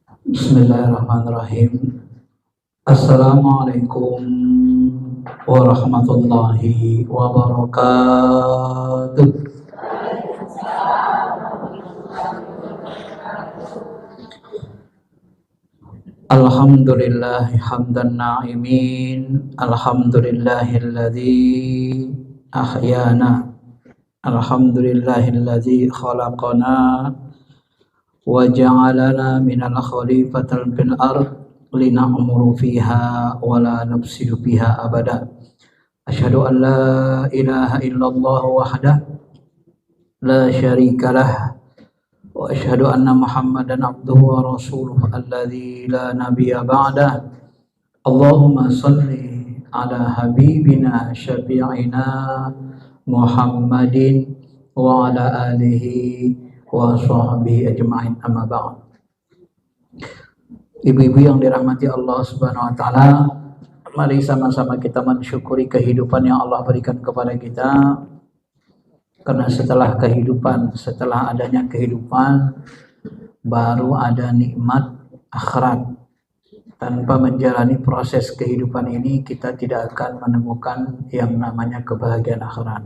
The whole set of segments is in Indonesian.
Bismillahirrahmanirrahim. Assalamualaikum warahmatullahi wabarakatuh. Alhamdulillahi hamdan na'imin. Alhamdulillahilladzi ahyana. Alhamdulillahilladzi khalaqana wa ja'alana minal khalifatil fil ard lina'muru fiha wa la nufsidu fiha abada. Asyhadu an la ilaha illallah wahdah la syarikalah wa asyhadu anna Muhammadan abduhu wa rasuluhu alladzi la nabiyya ba'dah. Allahumma shalli ala habibina syafi'ina Muhammadin wa ala alihi wa sahbihi ajma'in, amma ba'd. Ibu-ibu yang dirahmati Allah Subhanahu wa taala, mari sama-sama kita mensyukuri kehidupan yang Allah berikan kepada kita. Karena setelah kehidupan, setelah adanya kehidupan, baru ada nikmat akhirat. Tanpa menjalani proses kehidupan ini, kita tidak akan menemukan yang namanya kebahagiaan akhirat.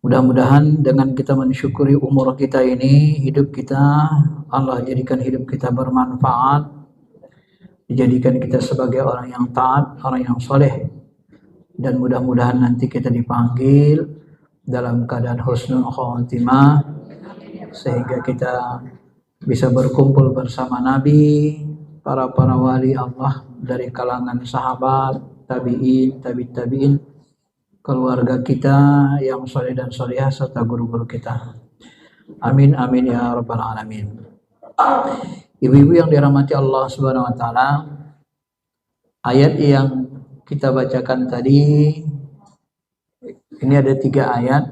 Mudah-mudahan dengan kita mensyukuri umur kita ini, hidup kita, Allah jadikan hidup kita bermanfaat, dijadikan kita sebagai orang yang taat, orang yang soleh, dan mudah-mudahan nanti kita dipanggil dalam keadaan husnul khotimah, sehingga kita bisa berkumpul bersama Nabi, para wali Allah dari kalangan sahabat, tabi'in, tabi'in, keluarga kita yang soleh dan solehah, serta guru-guru kita. Amin amin ya rabbal alamin. Ibu-ibu yang dirahmati Allah Subhanahu wa taala, ayat yang kita bacakan tadi, ini ada 3 ayat.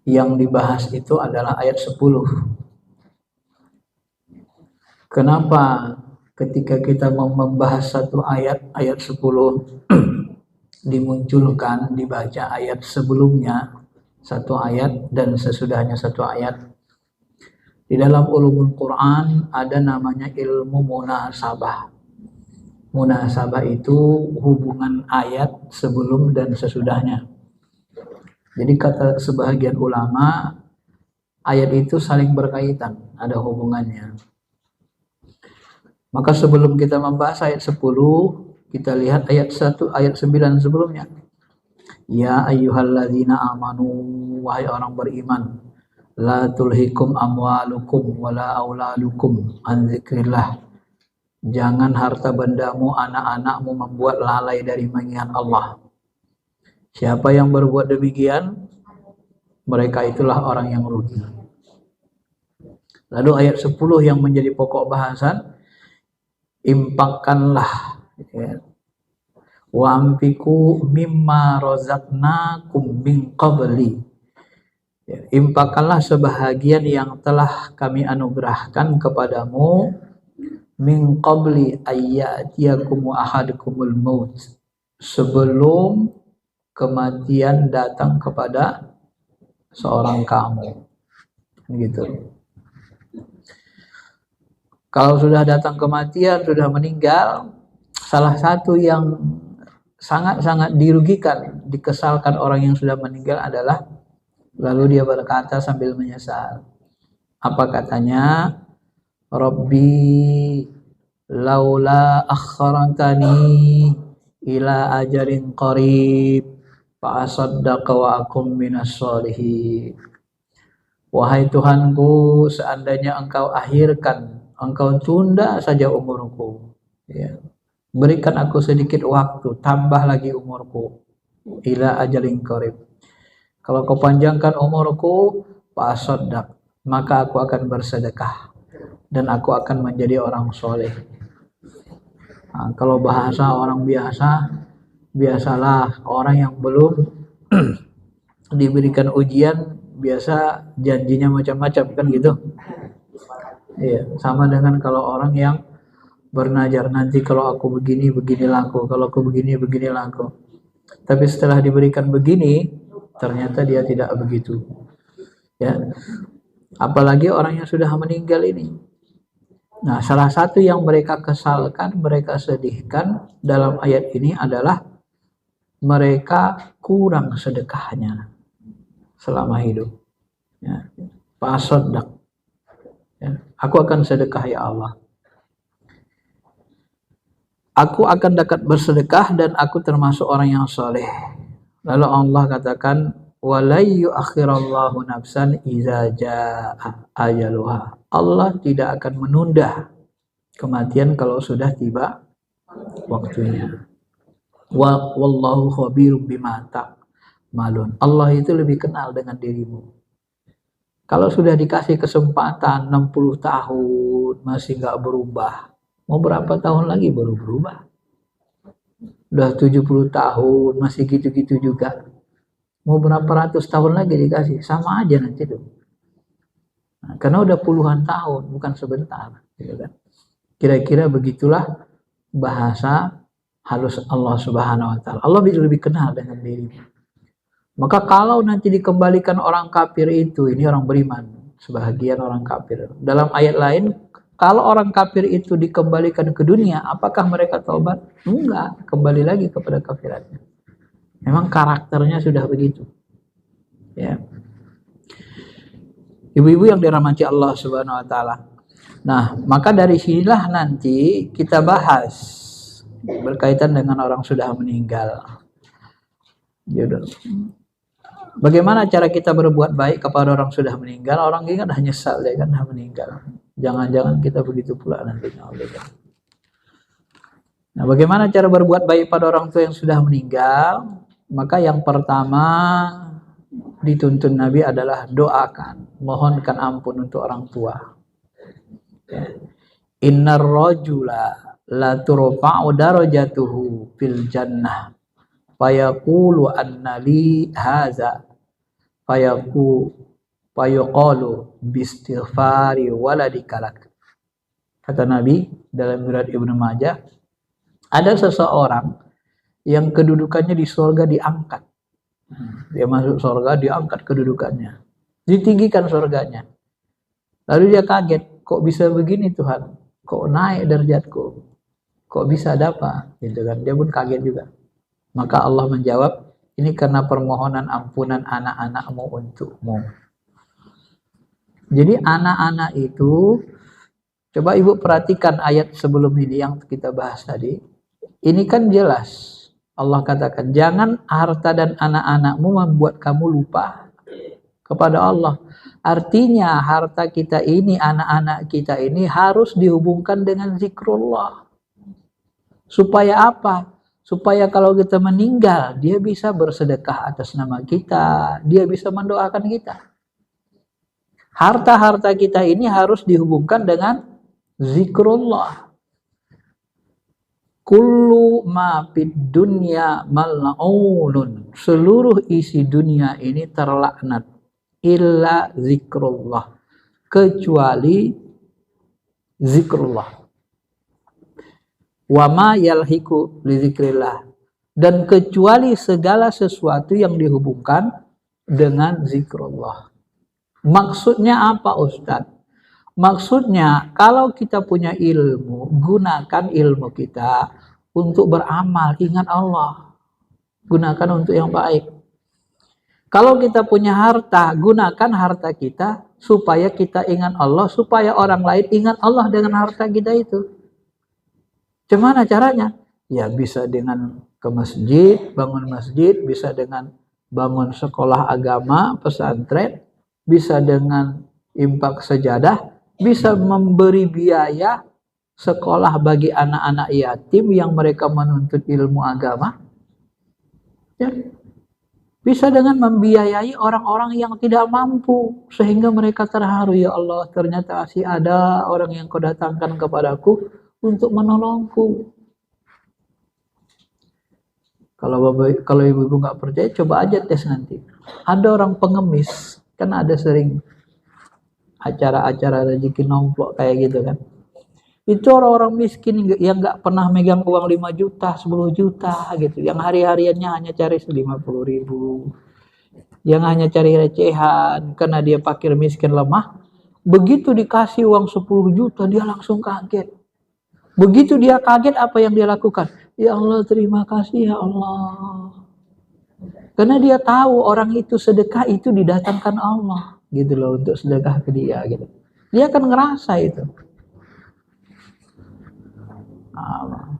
Yang dibahas itu adalah ayat 10. Kenapa ketika kita mau membahas satu ayat 10 dimunculkan, dibaca ayat sebelumnya satu ayat dan sesudahnya satu ayat? Di dalam ulumul Quran ada namanya ilmu munasabah. Munasabah itu hubungan ayat sebelum dan sesudahnya. Jadi kata sebahagian ulama, ayat itu saling berkaitan, ada hubungannya. Maka sebelum kita membahas ayat 10, kita lihat ayat 1, ayat 9 sebelumnya. Ya ayyuhalladzina amanu, wahai orang beriman, la tulhikum amwalukum wala auladukum an dzikrillah. Jangan harta bendamu, anak-anakmu membuat lalai dari mengingat Allah. Siapa yang berbuat demikian, mereka itulah orang yang rugi. Lalu ayat 10 yang menjadi pokok bahasan, infakkanlah, ya, wa anfiqu mimma razaqnakum min qabli. Ya, infakkanlah sebahagian yang telah kami anugerahkan kepadamu, min qabli ayyatiyakum ahadukumul maut, sebelum kematian datang kepada seorang kamu. Gitu. Kalau sudah datang kematian, sudah meninggal, salah satu yang sangat-sangat dirugikan, dikesalkan orang yang sudah meninggal adalah, lalu dia berkata sambil menyesal. Apa katanya? Rabbi laula akharantani ila ajalin qarib fa asaddaqa wa akum minas sholihin. Wahai Tuhanku, seandainya engkau akhirkan, engkau tunda saja umurku, ya, berikan aku sedikit waktu, tambah lagi umurku, ila ajalin qarib. Kalau kau panjangkan umurku, fa asaddaq, maka aku akan bersedekah dan aku akan menjadi orang soleh. Nah, kalau bahasa orang biasa, biasalah orang yang belum diberikan ujian, biasa janjinya macam-macam, kan gitu. Iya, sama dengan kalau orang yang bernazar, nanti kalau aku begini, begini laku, kalau aku begini, begini laku. Tapi setelah diberikan begini, ternyata dia tidak begitu. Ya, Apalagi orang yang sudah meninggal ini. Nah, salah satu yang mereka kesalkan, mereka sedihkan dalam ayat ini adalah mereka kurang sedekahnya selama hidup. Ya. Fasodak. Ya. Aku akan sedekah ya Allah. Aku akan dekat bersedekah dan aku termasuk orang yang soleh. Lalu Allah katakan, walai yuakhirallahu nafsan iza jaa ajaluha. Allah tidak akan menunda kematian kalau sudah tiba waktunya. Wallahu khabirum bima ta'malun. Allah itu lebih kenal dengan dirimu. Kalau sudah dikasih kesempatan 60 tahun masih nggak berubah, mau berapa tahun lagi baru berubah? Udah 70 tahun masih gitu-gitu juga. Mau berapa ratus tahun lagi dikasih, sama aja nanti tuh. Nah, karena udah puluhan tahun, bukan sebentar. Gitu kan. Kira-kira begitulah bahasa halus Allah Subhanahu wa Ta'ala. Allah lebih kenal dengan dirimu. Maka kalau nanti dikembalikan orang kafir itu, ini orang beriman, sebahagian orang kafir. Dalam ayat lain, kalau orang kafir itu dikembalikan ke dunia, apakah mereka taubat? Enggak, kembali lagi kepada kafirannya. Memang karakternya sudah begitu. Ya. Ibu-ibu yang dirahmati Allah Subhanahu wa Ta'ala. Nah, maka dari sinilah nanti kita bahas berkaitan dengan orang sudah meninggal. Jodoh. Bagaimana cara kita berbuat baik kepada orang sudah meninggal? Orang ingat hanya nyesal dia kan sudah meninggal. Jangan-jangan kita begitu pula nantinya. Nah, bagaimana cara berbuat baik pada orang tua yang sudah meninggal? Maka yang pertama dituntun Nabi adalah doakan, mohonkan ampun untuk orang tua. Ya. Innar rajula la turfa'u darajatuhu fil jannah fayaqulu anna li haza fayaqulu bistighfari waladikalak. Kata Nabi dalam riwayat Ibnu Majah, ada seseorang yang kedudukannya di surga diangkat. Dia masuk surga, diangkat kedudukannya. Ditinggikan surganya. Lalu dia kaget, kok bisa begini Tuhan? Kok naik derajatku? Kok bisa dapat? Gitu kan. Dia pun kaget juga. Maka Allah menjawab, ini karena permohonan ampunan anak-anakmu untukmu. Jadi anak-anak itu, coba ibu perhatikan ayat sebelum ini yang kita bahas tadi. Ini kan jelas. Allah katakan, jangan harta dan anak-anakmu membuat kamu lupa kepada Allah. Artinya harta kita ini, anak-anak kita ini harus dihubungkan dengan zikrullah. Supaya apa? Supaya kalau kita meninggal, dia bisa bersedekah atas nama kita. Dia bisa mendoakan kita. Harta-harta kita ini harus dihubungkan dengan zikrullah. Kullu ma fid dunya mal'unun. Seluruh isi dunia ini terlaknat illa zikrullah, kecuali zikrullah. Wa ma yalhiku li zikrillah, dan kecuali segala sesuatu yang dihubungkan dengan zikrullah. Maksudnya apa Ustadz? Maksudnya, kalau kita punya ilmu, gunakan ilmu kita untuk beramal, ingat Allah. Gunakan untuk yang baik. Kalau kita punya harta, gunakan harta kita supaya kita ingat Allah, supaya orang lain ingat Allah dengan harta kita itu. Gimana caranya? Ya bisa dengan ke masjid, bangun masjid, bisa dengan bangun sekolah agama, pesantren, bisa dengan infak sejadah, bisa memberi biaya sekolah bagi anak-anak yatim yang mereka menuntut ilmu agama. Ya. Bisa dengan membiayai orang-orang yang tidak mampu sehingga mereka terharu, ya Allah, ternyata masih ada orang yang kau datangkan kepadaku untuk menolongku. Kalau ibu-ibu nggak percaya, coba aja tes nanti. Ada orang pengemis, kan ada sering acara-acara rezeki nomplok kayak gitu kan. Itu orang-orang miskin yang nggak pernah megang uang 5 juta, 10 juta gitu. Yang hari-hariannya hanya cari 50.000. Yang hanya cari recehan karena dia fakir miskin lemah. Begitu dikasih uang 10 juta, dia langsung kaget. Begitu dia kaget, apa yang dia lakukan? Ya Allah, terima kasih ya Allah. Karena dia tahu orang itu sedekah itu didatangkan Allah, gitu loh, untuk sedekah ke dia, gitu. Dia akan ngerasa itu. Nah,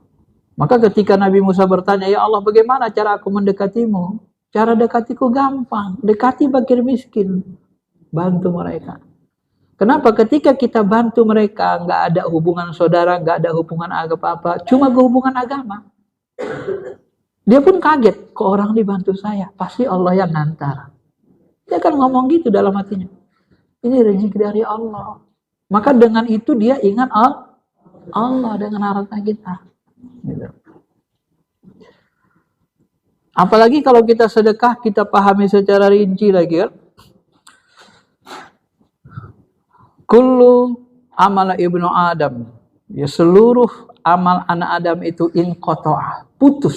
maka ketika Nabi Musa bertanya, ya Allah, bagaimana cara aku mendekatimu? Cara dekatiku gampang, dekati fakir miskin, bantu mereka. Kenapa? Ketika kita bantu mereka, nggak ada hubungan saudara, nggak ada hubungan apa-apa, cuma hubungan agama. Dia pun kaget, kok orang dibantu saya? Pasti Allah yang ngantar. Dia kan ngomong gitu dalam hatinya. Ini rezeki dari Allah. Maka dengan itu dia ingat Allah dengan harta kita. Gitu. Apalagi kalau kita sedekah, kita pahami secara rinci lagi kan. Kullu amal ibnu Adam, ya seluruh amal anak Adam itu inqata'a, putus,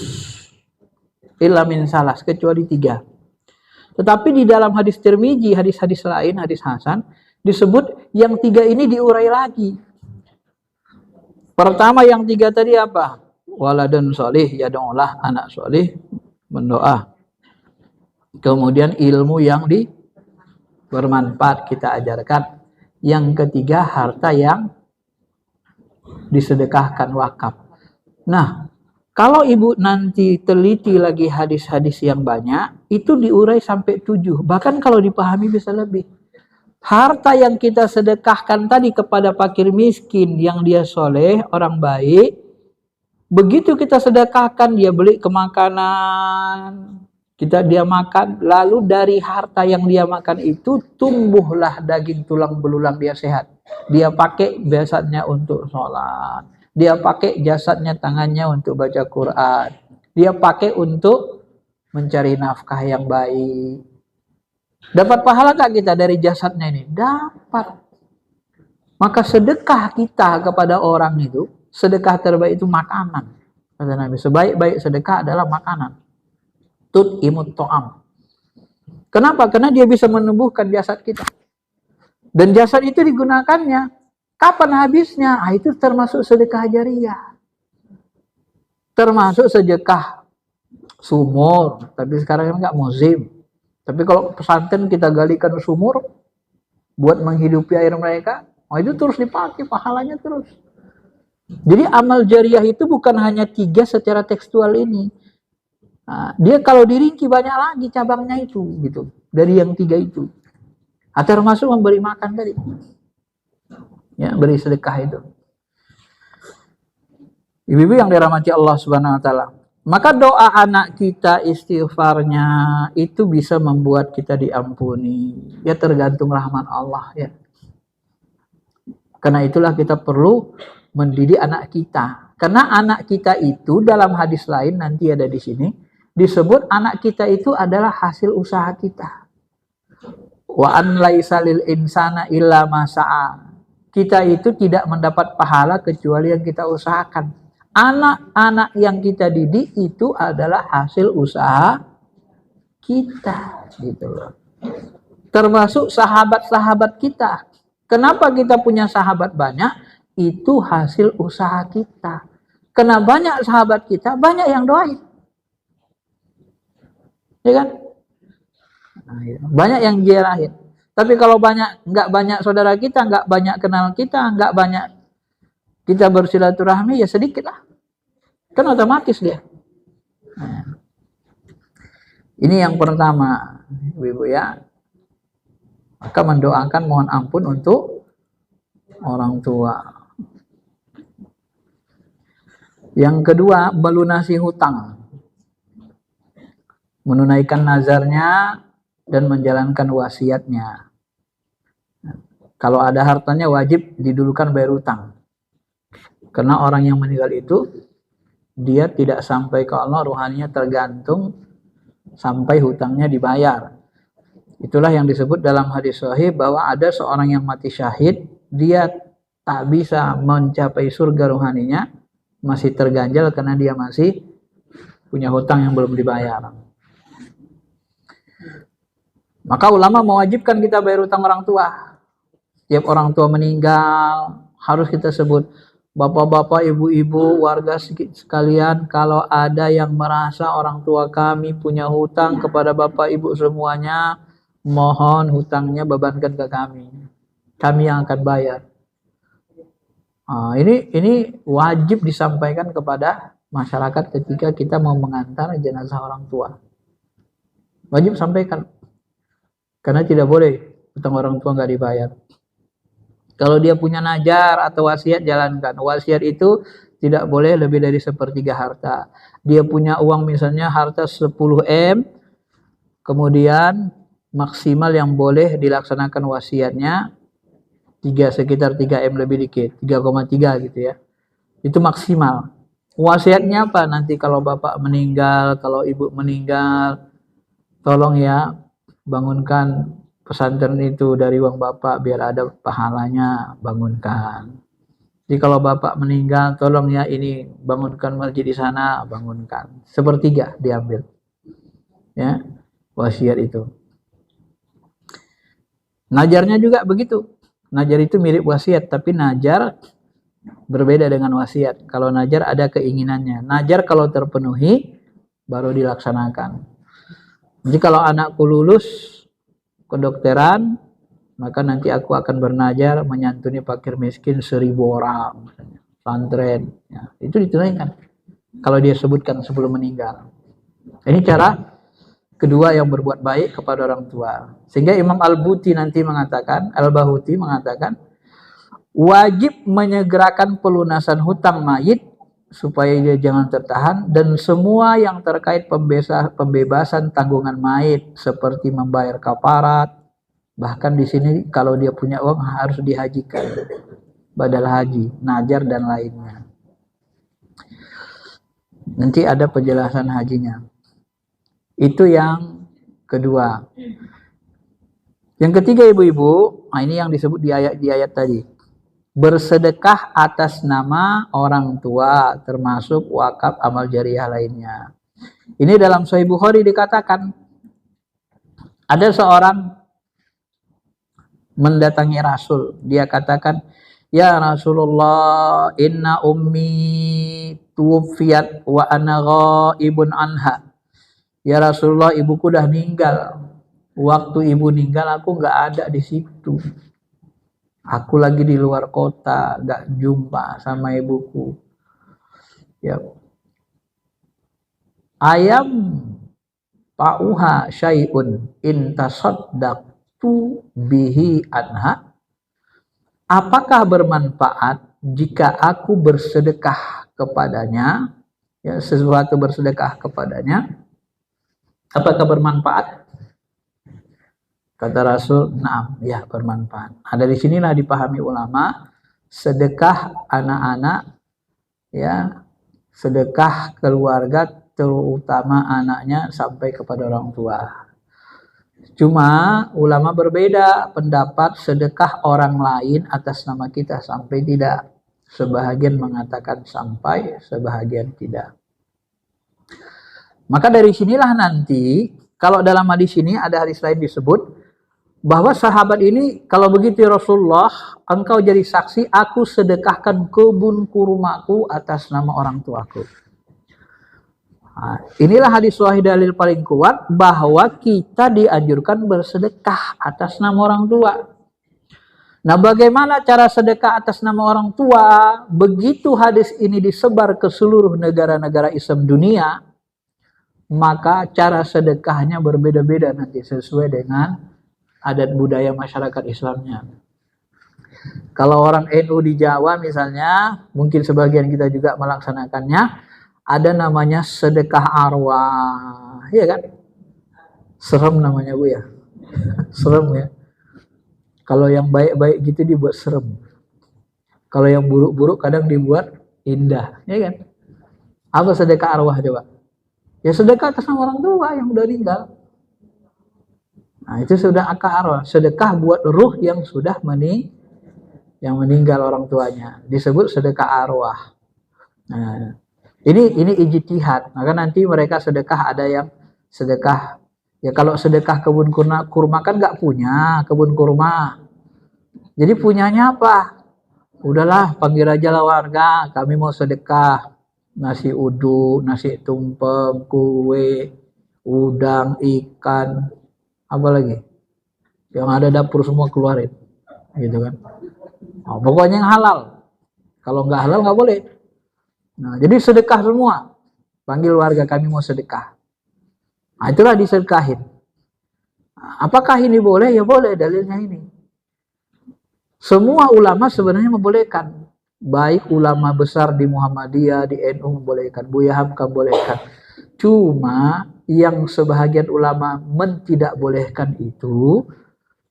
illa min salas, kecuali 3. Tetapi di dalam hadis Tirmizi, hadis-hadis lain, hadis Hasan, disebut yang 3 ini diurai lagi. Pertama yang 3 tadi apa? Waladun sholih, ya doalah anak sholih, mendoa. Kemudian ilmu yang bermanfaat kita ajarkan. Yang ketiga, harta yang disedekahkan, wakaf. Nah, kalau ibu nanti teliti lagi hadis-hadis yang banyak, itu diurai sampai 7. Bahkan kalau dipahami bisa lebih. Harta yang kita sedekahkan tadi kepada fakir miskin, yang dia soleh, orang baik, begitu kita sedekahkan, dia beli kemakanan, dia makan, lalu dari harta yang dia makan itu tumbuhlah daging tulang belulang, dia sehat. Dia pakai jasadnya untuk sholat, dia pakai jasadnya, tangannya untuk baca Quran, dia pakai untuk mencari nafkah yang baik. Dapat pahala tak kita dari jasadnya ini? Dapat. Maka sedekah kita kepada orang itu, sedekah terbaik itu makanan. Kata Nabi, sebaik-baik sedekah adalah makanan. Tut imut to'am. Kenapa? Karena dia bisa menumbuhkan jasad kita. Dan jasad itu digunakannya. Kapan habisnya? Itu termasuk sedekah jariyah. Termasuk sedekah sumur. Tapi sekarang enggak musim. Tapi kalau pesantren kita galikan sumur buat menghidupi air mereka, itu terus dipakai, pahalanya terus. Jadi amal jariyah itu bukan hanya 3 secara tekstual ini. Nah, dia kalau dirinci banyak lagi cabangnya itu, gitu. Dari yang 3 itu. Termasuk memberi makan tadi. Ya, beri sedekah itu. Ibu-ibu yang dirahmati Allah Subhanahu wa taala. Maka doa anak kita, istighfarnya itu bisa membuat kita diampuni. Ya tergantung rahmat Allah ya. Karena itulah kita perlu mendidik anak kita. Karena anak kita itu dalam hadis lain nanti ada di sini disebut anak kita itu adalah hasil usaha kita. Wa an laisa lil insana illa ma sa'a. Kita itu tidak mendapat pahala kecuali yang kita usahakan. Anak-anak yang kita didik itu adalah hasil usaha kita, gitu loh. Termasuk sahabat-sahabat kita. Kenapa kita punya sahabat banyak? Itu hasil usaha kita. Karena banyak sahabat kita, banyak yang doain. Ya kan? Nah, ya. Banyak yang ziarahin. Tapi kalau nggak banyak saudara kita, nggak banyak kenal kita, nggak banyak kita bersilaturahmi, ya sedikit lah. Kan otomatis dia. Nah, ini yang pertama, ibu-ibu ya. Maka mendoakan mohon ampun untuk orang tua. Yang kedua, melunasi hutang. Menunaikan nazarnya dan menjalankan wasiatnya. Kalau ada hartanya wajib didulukan bayar hutang. Karena orang yang meninggal itu dia tidak sampai ke Allah, ruhaninya tergantung sampai hutangnya dibayar. Itulah yang disebut dalam hadis sahih bahwa ada seorang yang mati syahid, dia tak bisa mencapai surga ruhaninya, masih terganjal karena dia masih punya hutang yang belum dibayar. Maka ulama mewajibkan kita bayar hutang orang tua. Tiap orang tua meninggal harus kita sebut, bapak-bapak, ibu-ibu, warga sekalian, kalau ada yang merasa orang tua kami punya hutang kepada bapak ibu semuanya, mohon hutangnya bebankan ke kami. Kami yang akan bayar. Ini wajib disampaikan kepada masyarakat ketika kita mau mengantar jenazah orang tua. Wajib sampaikan. Karena tidak boleh hutang orang tua nggak dibayar. Kalau dia punya najar atau wasiat, jalankan. Wasiat itu tidak boleh lebih dari 1/3 harta. Dia punya uang misalnya harta 10 M, kemudian maksimal yang boleh dilaksanakan wasiatnya sekitar 3 M lebih dikit, 3,3 gitu ya. Itu maksimal. Wasiatnya apa? Nanti kalau bapak meninggal, kalau ibu meninggal, tolong ya bangunkan pesantren itu dari uang bapak biar ada pahalanya, bangunkan. Jadi kalau bapak meninggal, tolong ya ini bangunkan masjid di sana, bangunkan. 1/3 diambil. Ya, wasiat itu. Najarnya juga begitu. Najar itu mirip wasiat, tapi najar berbeda dengan wasiat. Kalau najar ada keinginannya. Najar kalau terpenuhi baru dilaksanakan. Jadi kalau anakku lulus kedokteran, maka nanti aku akan bernajar menyantuni fakir miskin 1000 orang, pesantren. Ya, itu ditunaikan kalau dia sebutkan sebelum meninggal. Ini cara kedua yang berbuat baik kepada orang tua. Sehingga Imam Al-Bahuti nanti mengatakan, wajib menyegerakan pelunasan hutang mayit supaya dia jangan tertahan, dan semua yang terkait pembebasan tanggungan mayit seperti membayar kafarat, bahkan di sini kalau dia punya uang harus dihajikan, badal haji, najar dan lainnya. Nanti ada penjelasan hajinya. Itu yang kedua. Yang ketiga ibu-ibu, ini yang disebut di ayat tadi. Bersedekah atas nama orang tua, termasuk wakaf amal jariah lainnya. Ini dalam Sahih Bukhari dikatakan, ada seorang mendatangi Rasul. Dia katakan, ya Rasulullah, inna ummi tuwfiyat wa ana ghaibun anha. Ya Rasulullah, ibuku dah meninggal. Waktu ibu meninggal aku nggak ada di situ. Aku lagi di luar kota, gak jumpa sama ibuku. Ya. Ayam pauha syai'un in tasaddaqtu bihi anha. Apakah bermanfaat jika aku bersedekah kepadanya? Ya, sesuatu bersedekah kepadanya. Apakah bermanfaat? Kata Rasul, "Na'am, ya bermanfaat." Nah, dari sinilah dipahami ulama, sedekah anak-anak, ya, sedekah keluarga, terutama anaknya sampai kepada orang tua. Cuma ulama berbeda pendapat sedekah orang lain atas nama kita sampai tidak. Sebahagian mengatakan sampai, sebahagian tidak. Maka dari sinilah nanti, kalau dalam hadis ini ada hadis lain disebut, bahwa sahabat ini, kalau begitu ya Rasulullah, engkau jadi saksi, aku sedekahkan kebun kurmaku atas nama orang tuaku. Nah, inilah hadis sahih dalil paling kuat bahwa kita dianjurkan bersedekah atas nama orang tua. Nah, bagaimana cara sedekah atas nama orang tua? Begitu hadis ini disebar ke seluruh negara-negara Islam dunia, maka cara sedekahnya berbeda-beda nanti sesuai dengan adat budaya masyarakat Islamnya. Kalau orang NU di Jawa misalnya, mungkin sebagian kita juga melaksanakannya, ada namanya sedekah arwah, ya kan? Serem namanya Bu ya, serem ya. Kalau yang baik-baik gitu dibuat serem. Kalau yang buruk-buruk kadang dibuat indah, ya kan? Apa sedekah arwah coba? Ya sedekah atas nama orang tua yang udah meninggal. Nah, itu sudah akar arwah. Sedekah buat ruh yang sudah meninggal orang tuanya. Disebut sedekah arwah. Nah, ini ijtihad. Maka nanti mereka sedekah, ada yang sedekah. Ya kalau sedekah kebun kurma kan nggak punya kebun kurma. Jadi punyanya apa? Udahlah, panggil aja lah warga, kami mau sedekah. Nasi uduk, nasi tumpeng, kue, udang, ikan, apa lagi? Yang ada dapur semua keluarin. Gitu kan. Nah, pokoknya yang halal. Kalau nggak halal nggak boleh. Nah, jadi sedekah semua. Panggil warga, kami mau sedekah. Nah, itulah disedekahin. Nah, apakah ini boleh? Ya boleh, dalilnya ini. Semua ulama sebenarnya membolehkan. Baik ulama besar di Muhammadiyah, di NU membolehkan, Buya Hamka membolehkan. Cuma yang sebahagian ulama tidak bolehkan itu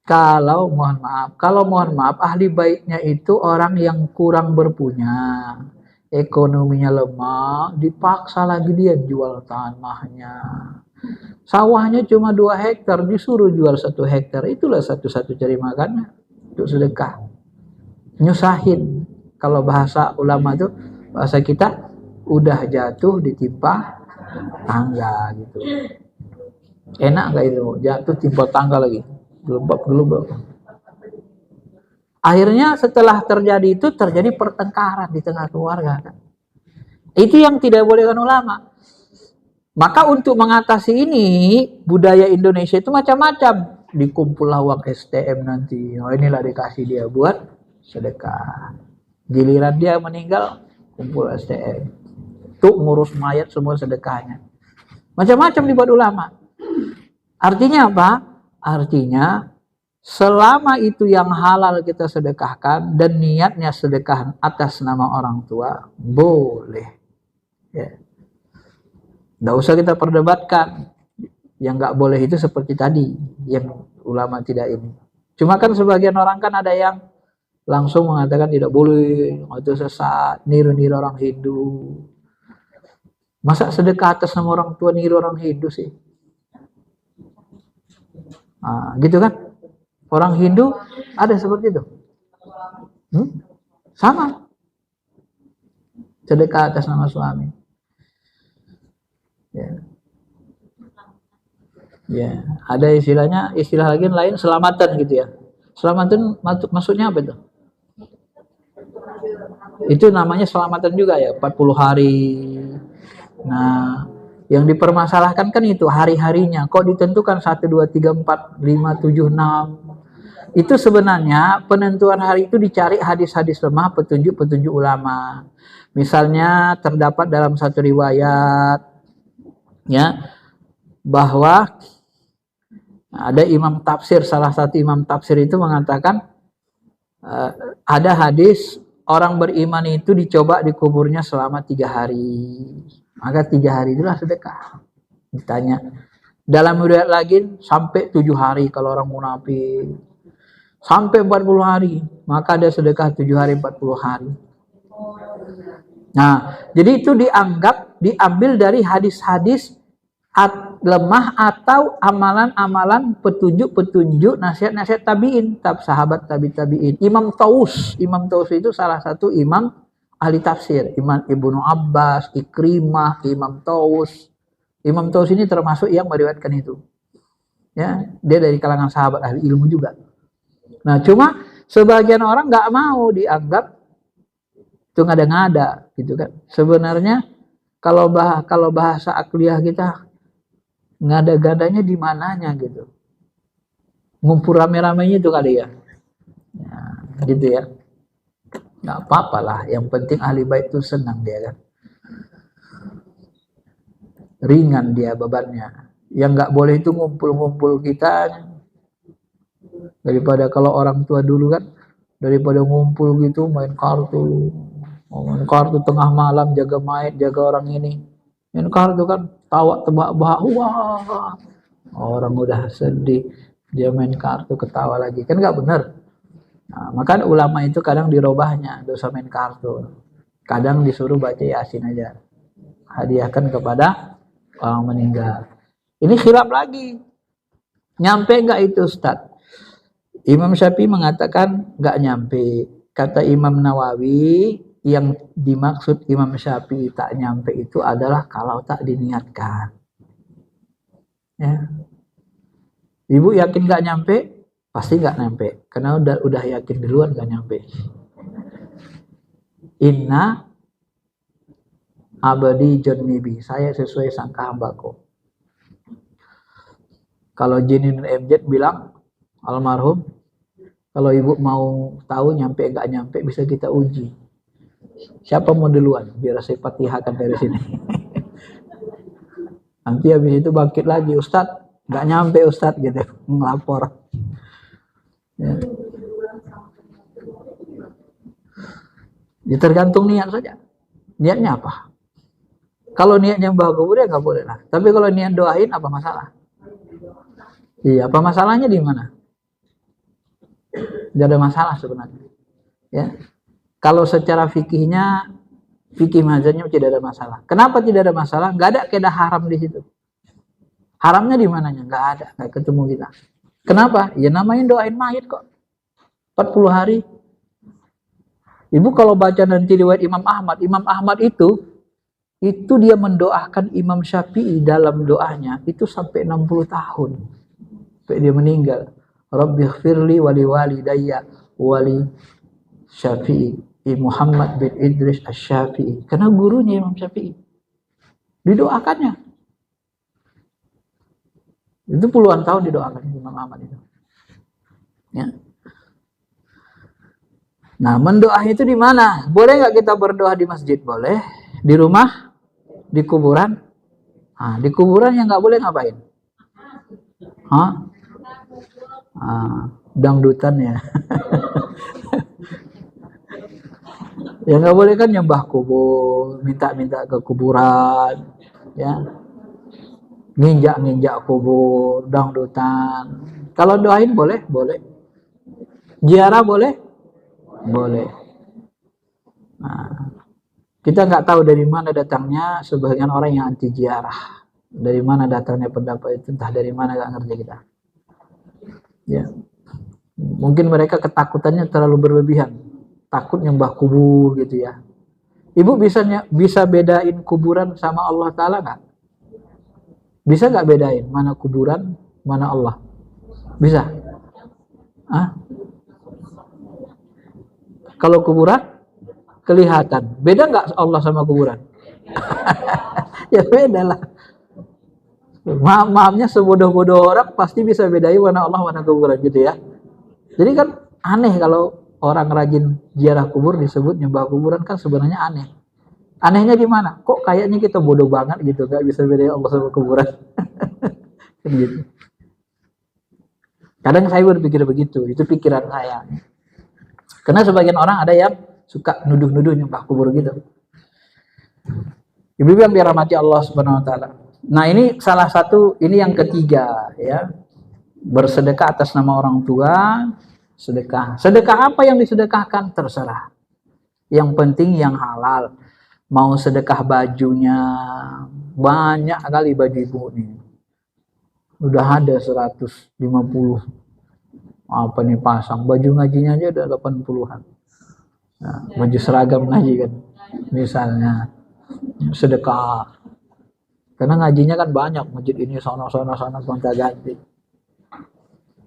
kalau mohon maaf ahli baitnya itu orang yang kurang berpunya, ekonominya lemah, dipaksa lagi dia jual tanahnya. Sawahnya cuma 2 hektar, disuruh jual 1 hektar. Itulah satu-satu cari makannya untuk sedekah. Nyusahin. Kalau bahasa ulama itu, bahasa kita, udah jatuh ditimpa tangga gitu. Enak gak itu? Jatuh timpa tangga lagi. Gelubab. Akhirnya setelah terjadi itu, terjadi pertengkaran di tengah keluarga. Kan? Itu yang tidak bolehkan ulama. Maka untuk mengatasi ini, budaya Indonesia itu macam-macam. Dikumpullah uang STM nanti. Oh, inilah dikasih dia buat sedekah. Giliran dia meninggal, kumpul STM. Untuk ngurus mayat semua sedekahnya. Macam-macam dibuat ulama. Artinya apa? Artinya selama itu yang halal kita sedekahkan dan niatnya sedekah atas nama orang tua, boleh. Ya. Nggak usah kita perdebatkan. Yang nggak boleh itu seperti tadi, yang ulama tidak ini. Cuma kan sebagian orang kan ada yang langsung mengatakan tidak boleh, itu sesat, niru-niru orang Hindu. Masa sedekah atas nama orang tua niru orang Hindu sih? Nah, gitu kan? Orang Hindu ada seperti itu. Sama. Sedekah atas nama suami. Ya, ada istilah lagi lain selamatan gitu ya. Selamatan maksudnya apa itu? Itu namanya selamatan juga ya, 40 hari. Nah, yang dipermasalahkan kan itu hari-harinya. Kok ditentukan 1, 2, 3, 4, 5, 7, 6. Itu sebenarnya penentuan hari itu dicari hadis-hadis lemah, petunjuk-petunjuk ulama. Misalnya terdapat dalam satu riwayat ya bahwa ada imam tafsir, salah satu imam tafsir itu mengatakan ada hadis orang beriman itu dicoba di kuburnya selama 3 hari. Maka 3 hari itulah sedekah. Ditanya. Dalam riwayat lagi sampai 7 hari kalau orang munafik. Sampai 40 hari. Maka ada sedekah 7 hari 40 hari. Nah, jadi itu diambil dari hadis-hadis lemah atau amalan-amalan petunjuk-petunjuk nasihat-nasihat tabi'in, sahabat tabi'in. Imam Taus itu salah satu imam ahli tafsir. Imam Ibnu Abbas, Ikrimah, Imam Taus. Imam Taus ini termasuk yang meriwayatkan itu. Ya, dia dari kalangan sahabat ahli ilmu juga. Nah, cuma sebagian orang nggak mau dianggap itu ngada-ngada gitu kan. Sebenarnya kalau bahasa akliyah kita ngada-gadanya di mananya gitu. Ngumpul rame-ramenya itu kali ya. Ya gitu ya. Nggak apa-apa lah. Yang penting ahli bait itu senang dia kan. Ringan dia bebannya. Yang nggak boleh itu ngumpul-ngumpul kita. Daripada kalau orang tua dulu kan. Daripada ngumpul gitu main kartu. Main kartu tengah malam jaga orang ini. Main kartu kan tawa tebak-bahak. Wah. Orang udah sedih. Dia main kartu ketawa lagi. Kan nggak benar. Nah, maka ulama itu kadang dirobahnya. Dosa main kartu. Kadang disuruh baca Yasin aja. Hadiahkan kepada orang meninggal. Ini khilaf lagi. Nyampe nggak itu Ustaz? Imam Syafi'i mengatakan nggak nyampe. Kata Imam Nawawi yang dimaksud Imam Syafi'i tak nyampe itu adalah kalau tak diniatkan. Ya. Ibu yakin nggak nyampe? pasti nggak nyampe, karena udah yakin duluan nggak nyampe. Inna abadi jonibi, saya sesuai sangka hambaku. Kalau Jinin MZ bilang, almarhum, kalau ibu mau tahu nyampe nggak nyampe bisa kita uji. Siapa mau duluan? Biar saya patihakan dari sini. Nanti habis itu bangkit lagi, Ustadz nggak nyampe Ustadz gitu, ngelapor. Ya. Ya tergantung niat saja. Niatnya apa? Kalau niatnya mbah kubur ya nggak boleh lah. Tapi kalau niat doain apa masalah? Iya, apa masalahnya di mana? Tidak ada masalah sebenarnya. Ya. Kalau secara fikihnya, fikih mazhabnya tidak ada masalah. Kenapa tidak ada masalah? Nggak ada kaidah haram di situ. Haramnya di mananya? Nggak ada, nggak ketemu kita. Kenapa? Ya namanya doain mayit kok. 40 hari. Ibu kalau baca nanti riwayat Imam Ahmad itu dia mendoakan Imam Syafi'i dalam doanya itu sampai 60 tahun. Sampai dia meninggal. Rabbighfirli wali walidayya wali Syafi'i Muhammad bin Idris Asy-Syafi'i. Karena gurunya Imam Syafi'i. Didoakannya. Itu puluhan tahun didoakan Imam Ahmad itu. Ya. Nah, mendoa itu di mana? Boleh nggak kita berdoa di masjid? Boleh. Di rumah? Di kuburan? Nah, di kuburan yang nggak boleh ngapain? Hah? Dangdutan ya. Ya nggak boleh kan nyembah kubur, minta-minta ke kuburan, ya. Nginjak-nginjak kubur, dangdutan. Kalau doain boleh, boleh. Ziarah boleh, boleh. Nah, kita nggak tahu dari mana datangnya sebagian orang yang anti ziarah. Dari mana datangnya pendapat itu, entah dari mana, nggak ngerti kita. Ya, mungkin mereka ketakutannya terlalu berlebihan, takut nyembah kubur gitu ya. Ibu bisa bedain kuburan sama Allah Ta'ala nggak? Bisa nggak bedain mana kuburan, mana Allah? Bisa? Hah? Kalau kuburan kelihatan, beda nggak Allah sama kuburan? Ya beda lah. Maafnya sebodoh-bodoh orang pasti bisa bedain mana Allah, mana kuburan gitu ya. Jadi kan aneh kalau orang rajin ziarah kubur disebut nyembah kuburan, kan sebenarnya aneh. Anehnya di mana? Kok kayaknya kita bodoh banget gitu, gak bisa bedain Allah sama kuburan. Gitu. Kadang saya berpikir begitu, itu pikiran saya. Karena sebagian orang ada yang suka nuduh-nuduh nyembah kubur gitu. Ibu yang dirahmati Allah Subhanahu wa taala. Nah, ini salah satu, ini yang ketiga ya. Bersedekah atas nama orang tua, sedekah. Sedekah apa yang disedekahkan terserah. Yang penting yang halal. Mau sedekah bajunya, banyak kali baju ibu nih. Udah ada 150 apa nih pasang. Baju ngajinya aja udah 80-an. Nah, baju seragam ngaji kan. Misalnya sedekah. Karena ngajinya kan banyak, masjid ini sana gonta-ganti.